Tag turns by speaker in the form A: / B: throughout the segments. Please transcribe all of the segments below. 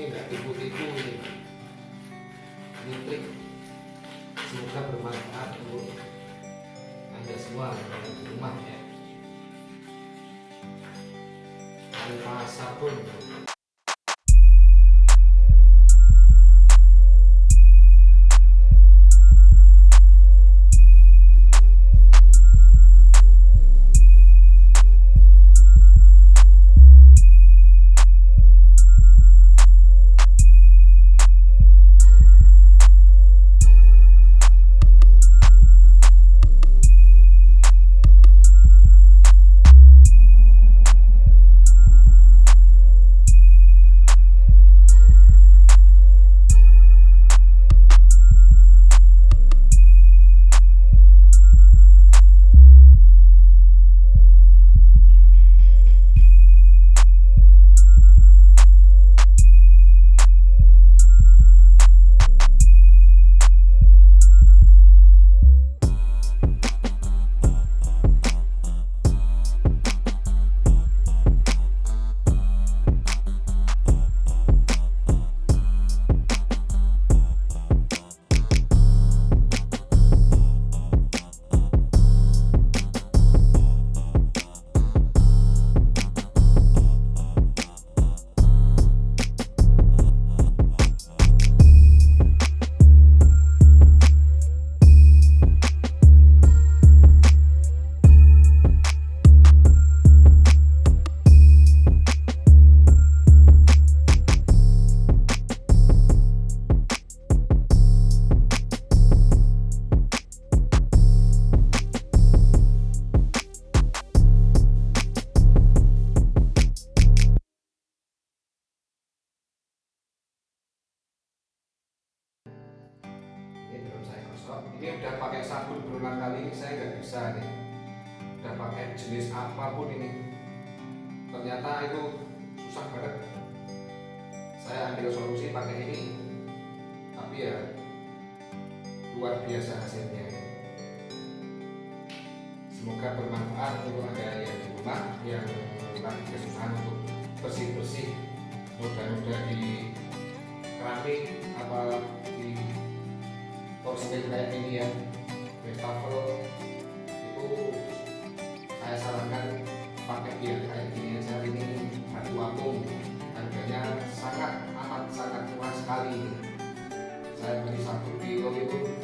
A: Ini nggak tipu-tipu ini trik. Semoga bermanfaat untuk Anda semua di rumah ya. Tanpa sabun. Ini udah pakai sabun berulang kali, saya nggak bisa nih. Udah pakai jenis apapun ini, ternyata itu susah banget. Saya ambil solusi pakai ini, tapi ya luar biasa hasilnya. Semoga bermanfaat untuk Anda yang di rumah yang lagi kesusahan untuk bersih-bersih noda-noda di keramik apa di porcelain kayak ini ya, wastafel itu saya sarankan pakai yang kayak gini aja. Ini Batu Apung, harganya sangat murah sekali. Saya beli 1 kilo itu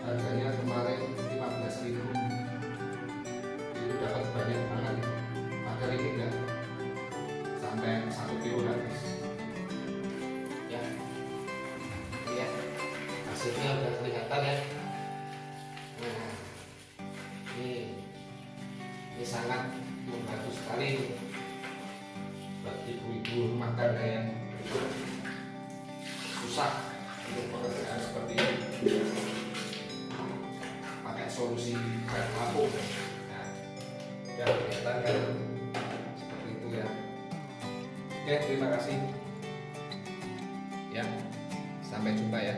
A: harganya kemarin 15.000, itu dapat banyak banget. Padahal ini enggak sampai 1 kilo habis ya. Hasilnya udah kelihatan ya. Nah, ini sangat membantu sekali buat ibu-ibu rumah tangga yang susah untuk pekerjaan seperti ini. Pakai solusi Batu Apung. Nah, udah kelihatan kan seperti itu ya. Oke, terima kasih ya, sampai jumpa ya.